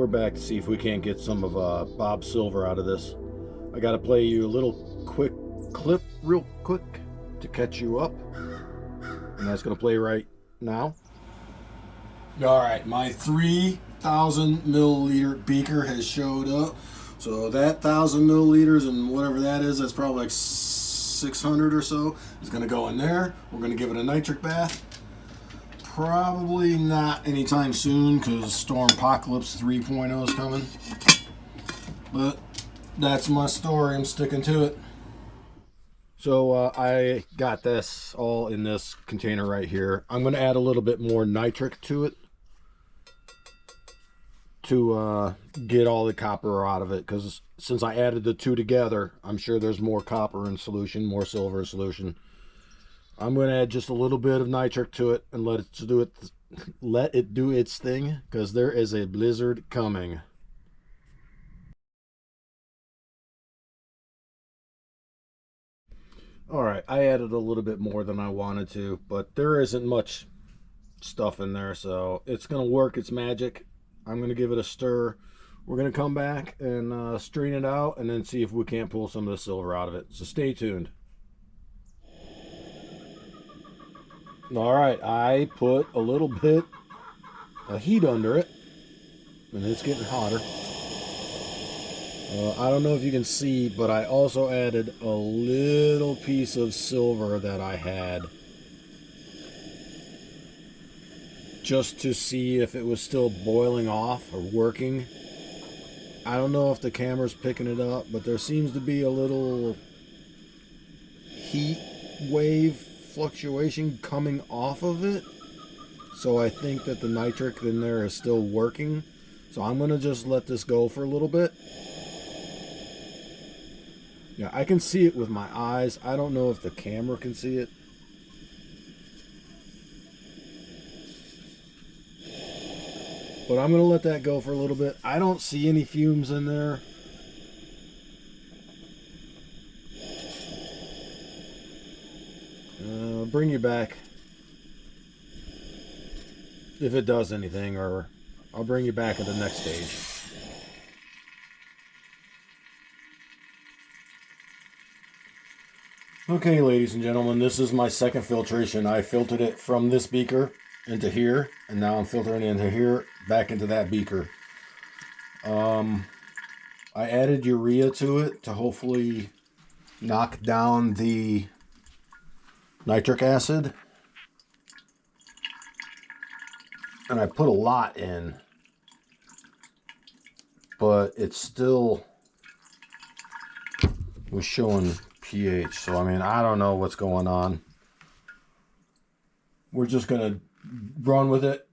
we're back to see if we can't get some of Bob's silver out of this. I gotta play you a little quick clip real quick to catch you up, and that's gonna play right now. All right, my 3,000 milliliter beaker has showed up. So that 1,000 milliliters and whatever that is, that's probably like 600 or so, is gonna go in there. We're gonna give it a nitric bath. Probably not anytime soon because Storm Apocalypse 3.0 is coming. But that's my story. I'm sticking to it. So I got this all in this container right here. I'm going to add a little bit more nitric to it to get all the copper out of it, because since I added the two together, I'm sure there's more copper in solution, more silver in solution. I'm going to add just a little bit of nitric to it and let it do its thing, because there is a blizzard coming. All right, I added a little bit more than I wanted to, but there isn't much stuff in there, so it's going to work its magic. I'm going to give it a stir. We're going to come back and strain it out and then see if we can't pull some of the silver out of it. So stay tuned. All right, I put a little bit of heat under it, and it's getting hotter. I don't know if you can see, but I also added a little piece of silver that I had, just to see if it was still boiling off or working. I don't know if the camera's picking it up, but there seems to be a little heat wave fluctuation coming off of it. So I think that the nitric in there is still working. So I'm going to just let this go for a little bit. Yeah, I can see it with my eyes. I don't know if the camera can see it. But I'm going to let that go for a little bit. I don't see any fumes in there. I'll bring you back if it does anything, or I'll bring you back at the next stage. Okay, ladies and gentlemen, this is my second filtration. I filtered it from this beaker into here, and now I'm filtering it into here, back into that beaker. I added urea to it to hopefully knock down the nitric acid. And I put a lot in, but it still was showing pH. So, I mean, I don't know what's going on. We're just going to run with it.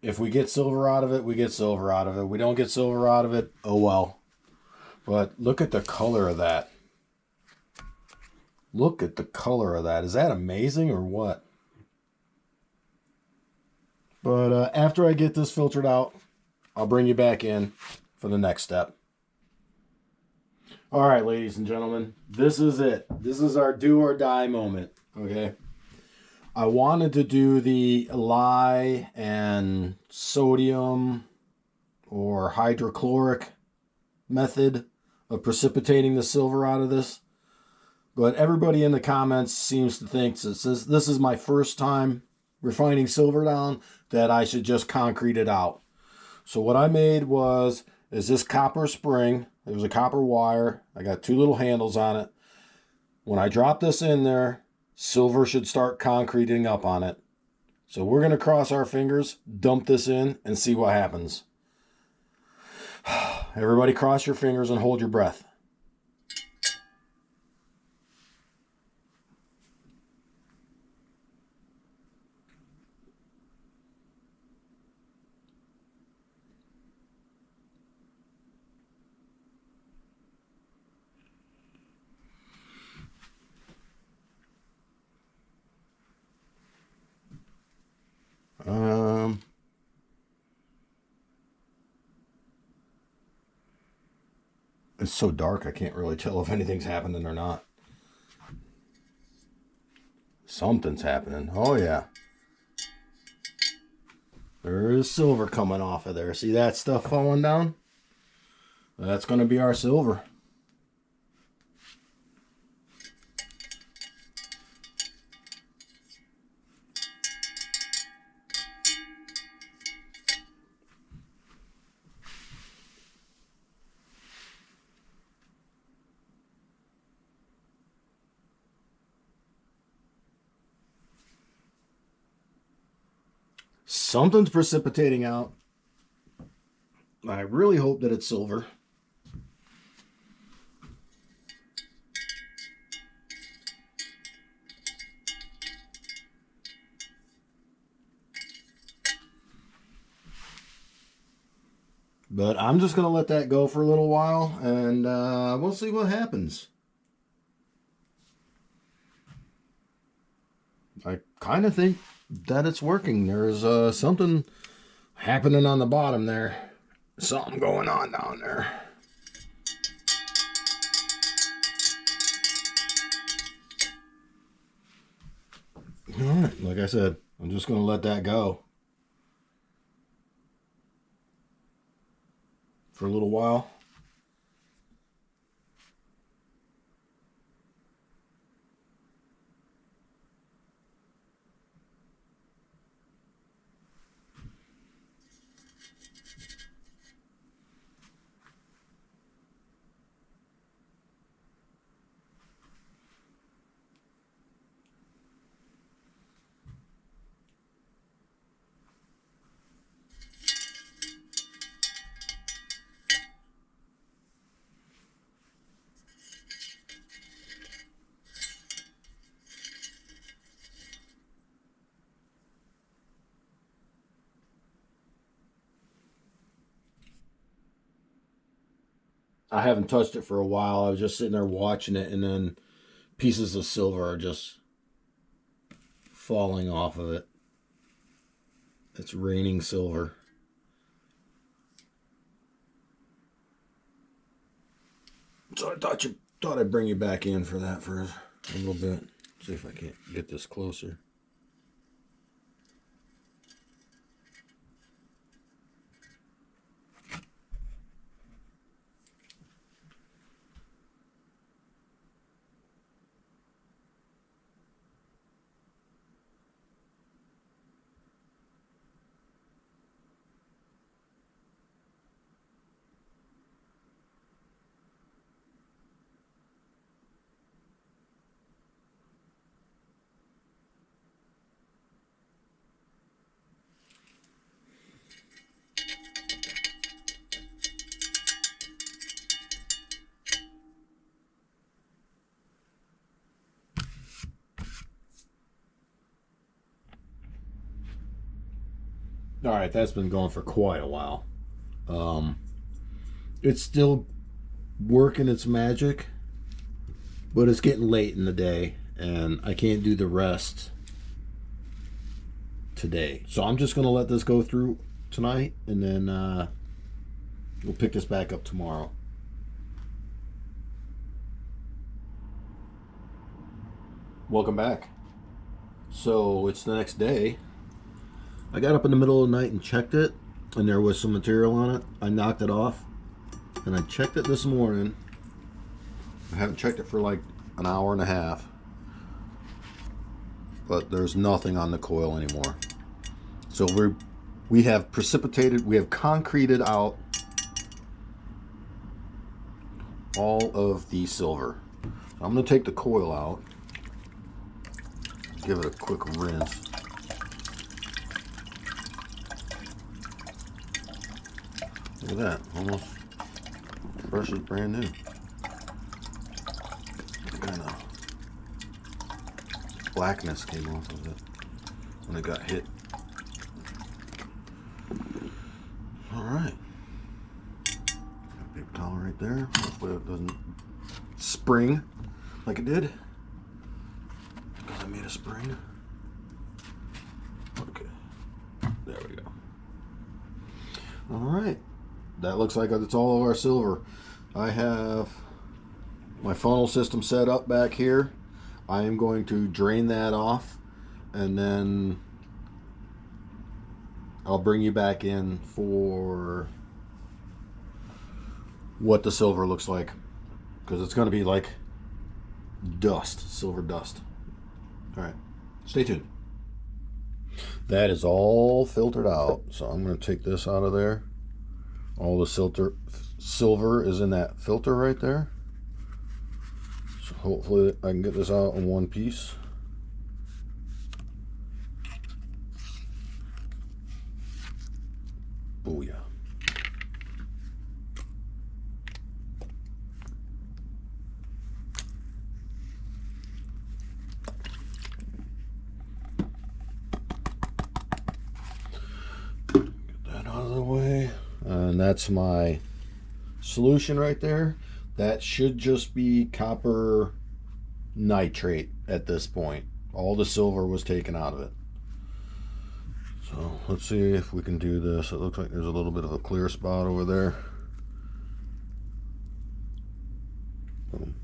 If we get silver out of it, we get silver out of it. We don't get silver out of it, oh well. But look at the color of that. Look at the color of that. Is that amazing or what? But after I get this filtered out, I'll bring you back in for the next step. All right, ladies and gentlemen, this is it. This is our do or die moment, okay? I wanted to do the lye and sodium or hydrochloric method of precipitating the silver out of this. But everybody in the comments seems to think, since this is my first time refining silver down, that I should just concrete it out. So what I made is this copper spring. It was a copper wire. I got two little handles on it. When I drop this in there, silver should start concreting up on it. So we're going to cross our fingers, dump this in, and see what happens. Everybody cross your fingers and hold your breath. It's so dark I can't really tell if anything's happening or not. Something's happening. Oh yeah. There is silver coming off of there. See that stuff falling down? That's going to be our silver. Something's precipitating out. I really hope that it's silver. But I'm just going to let that go for a little while, and we'll see what happens. I kind of think that it's working. There's something happening on the bottom there. Something going on down there. All right, like I said, I'm just going to let that go for a little while. I haven't touched it for a while. I was just sitting there watching it, and then pieces of silver are just falling off of it. It's raining silver. So I thought I'd bring you back in for that for a little bit. See if I can't get this closer. All right, that's been going for quite a while. It's still working its magic, but it's getting late in the day, and I can't do the rest today. So I'm just going to let this go through tonight, and then we'll pick this back up tomorrow. Welcome back. So it's the next day. I got up in the middle of the night and checked it, and there was some material on it. I knocked it off, and I checked it this morning. I haven't checked it for like an hour and a half, but there's nothing on the coil anymore. So we have concreted out all of the silver. I'm going to take the coil out, give it a quick rinse. Look at that, almost fresh as brand new. Kind of blackness came off of it when it got hit. All right, paper towel right there. Hopefully it doesn't spring like it did, because I made a spring. Okay, there we go. All right. That looks like it's all of our silver. I have my funnel system set up back here. I am going to drain that off, and then I'll bring you back in for what the silver looks like, because it's going to be like dust, silver dust. All right, stay tuned. That is all filtered out, so I'm going to take this out of there. All the silver is in that filter right there. So hopefully I can get this out in one piece. Booyah. Get that out of the way. And that's my solution right there. That should just be copper nitrate at this point. All the silver was taken out of it. So let's see if we can do this. It looks like there's a little bit of a clear spot over there. Boom.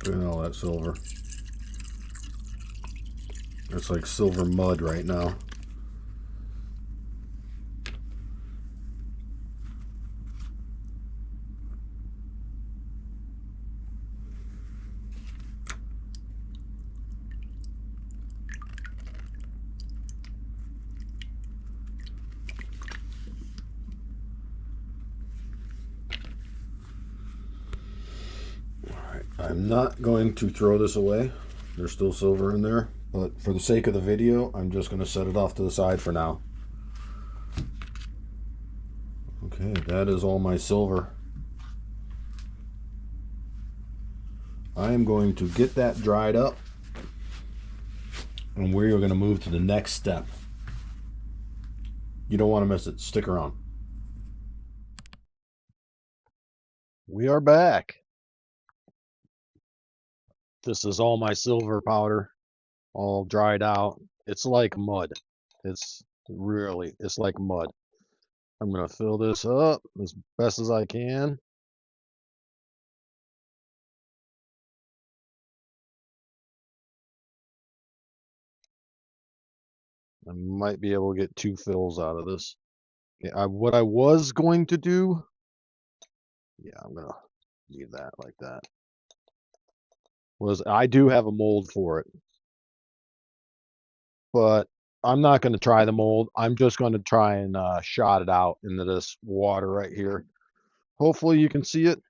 Look at all that silver. It's like silver mud right now. I'm not going to throw this away. There's still silver in there, but for the sake of the video, I'm just going to set it off to the side for now. Okay, that is all my silver. I am going to get that dried up, and we are going to move to the next step. You don't want to miss it. Stick around. We are back. This is all my silver powder, all dried out. It's like mud. It's like mud. I'm going to fill this up as best as I can. I might be able to get 2 fills out of this. Okay, what I was going to do, yeah, I'm going to leave that like that, was I do have a mold for it. But I'm not going to try the mold. I'm just going to try and shot it out into this water right here. Hopefully you can see it.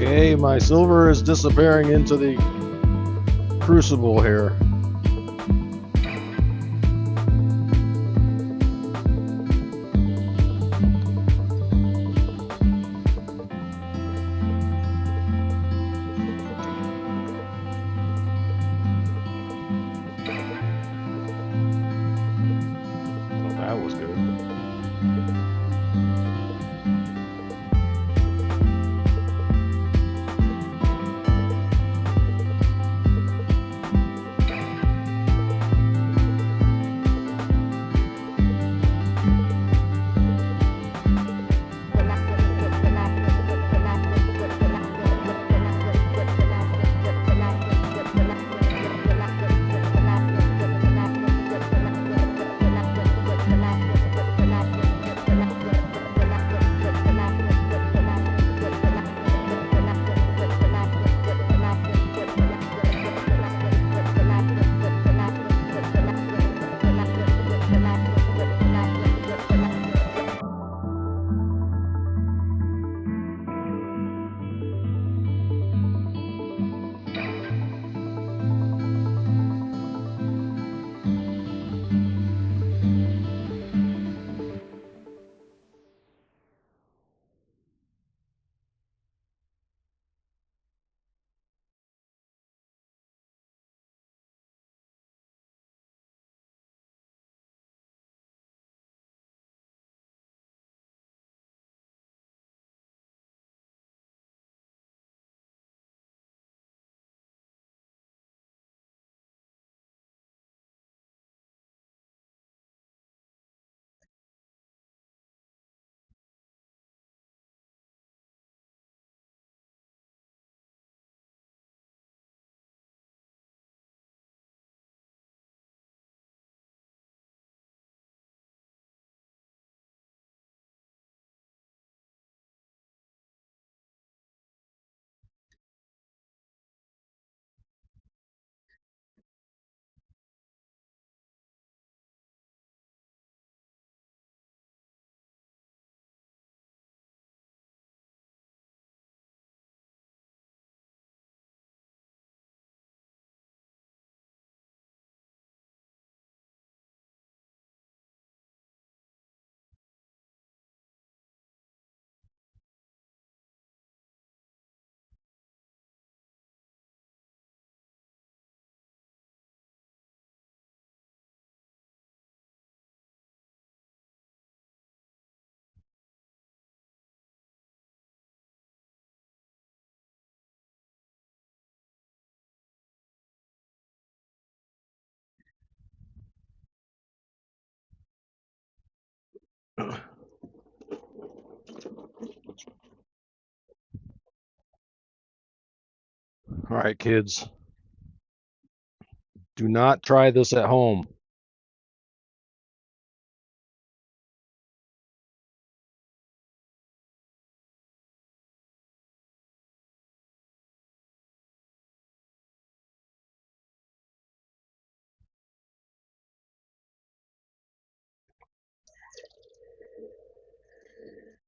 Okay, my silver is disappearing into the crucible here. Oh, that was good. All right, kids, do not try this at home.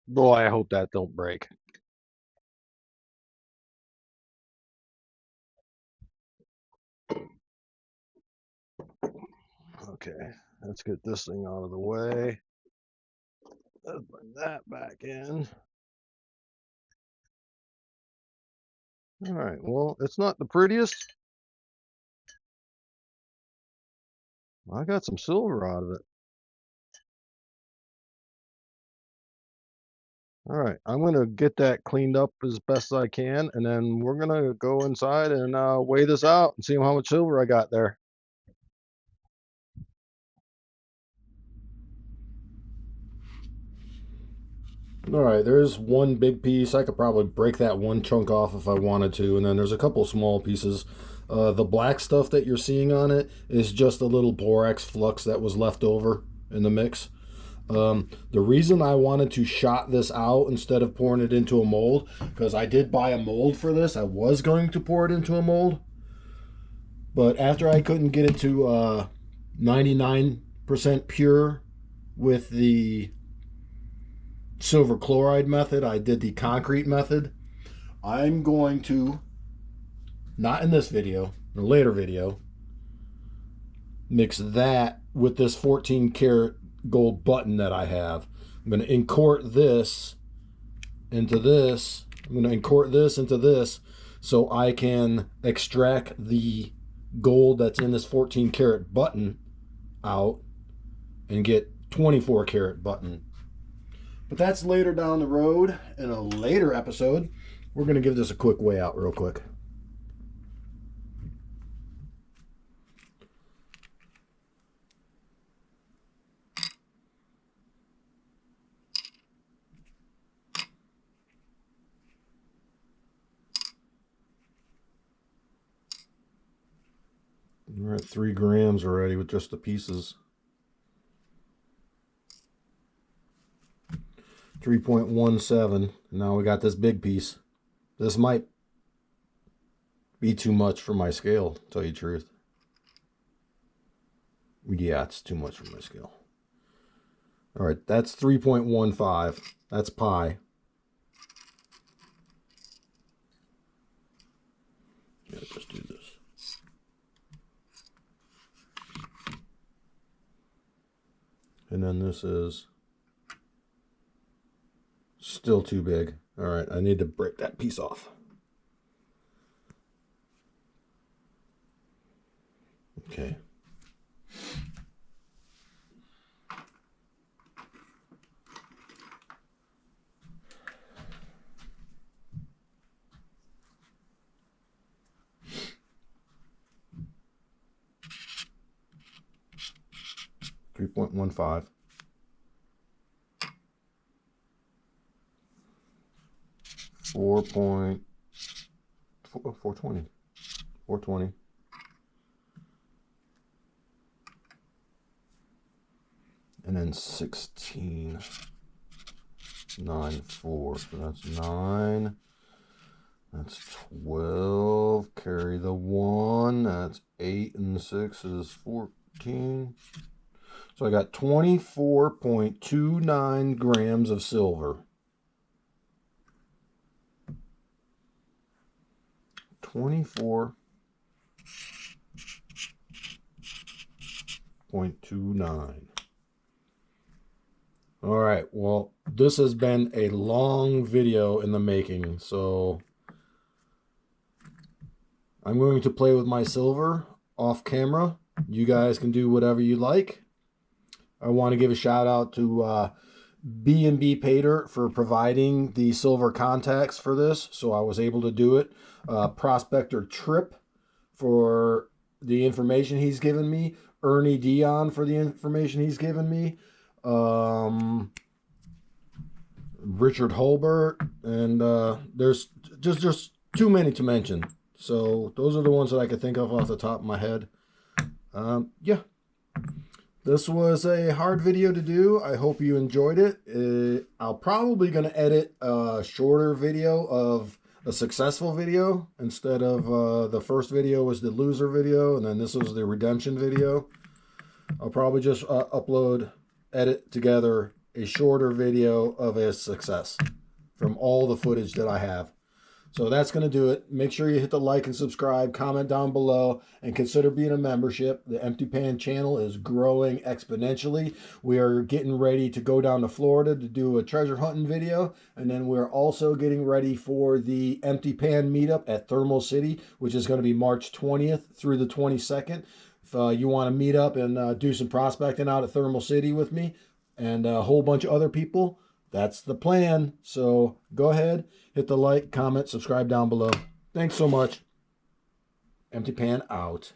Boy, I hope that don't break. Okay, let's get this thing out of the way. Let's bring that back in. All right, well, it's not the prettiest. I got some silver out of it. All right, I'm gonna get that cleaned up as best I can, and then we're gonna go inside and weigh this out and see how much silver I got there. All right, there's one big piece. I could probably break that one chunk off if I wanted to, and then there's a couple small pieces. The black stuff that you're seeing on it is just a little borax flux that was left over in the mix. The reason I wanted to shot this out instead of pouring it into a mold, because I did buy a mold for this. I was going to pour it into a mold, but after I couldn't get it to 99% pure with the silver chloride method, I did the concrete method. I'm going to, not in this video, in a later video, mix that with this 14 karat gold button that I have. I'm going to incort this into this. I'm going to incort this into this so I can extract the gold that's in this 14 karat button out and get 24 karat button. But that's later down the road in a later episode. We're going to give this a quick weigh out real quick. We're at 3 grams already with just the pieces. 3.17. Now we got this big piece. This might be too much for my scale, to tell you the truth. Yeah, it's too much for my scale. All right, that's 3.15. That's pi. Yeah, just do this. And then this is still too big. All right, I need to break that piece off. Okay. .15. 420. 420. And then 16.94. So that's 9. That's 12. Carry the 1. That's 8 and 6 is 14. So I got 24.29 grams of silver. 24.29. All right, well, this has been a long video in the making, so I'm going to play with my silver off camera. You guys can do whatever you like. I want to give a shout out to B&B Pater for providing the silver contacts for this, so I was able to do it. Prospector Trip for the information he's given me. Ernie Dion for the information he's given me. Richard Holbert, and there's just too many to mention. So those are the ones that I could think of off the top of my head. Yeah. This was a hard video to do. I hope you enjoyed it. I'll probably going to edit a shorter video of a successful video instead of the first video was the loser video, and then this was the redemption video. I'll probably just edit together a shorter video of a success from all the footage that I have. So that's going to do it. Make sure you hit the like and subscribe, comment down below, and consider being a membership. The Empty Pan channel is growing exponentially. We are getting ready to go down to Florida to do a treasure hunting video. And then we're also getting ready for the Empty Pan meetup at Thermal City, which is going to be March 20th through the 22nd. If you want to meet up and do some prospecting out at Thermal City with me and a whole bunch of other people, that's the plan. So go ahead, hit the like, comment, subscribe down below. Thanks so much. Empty Pan out.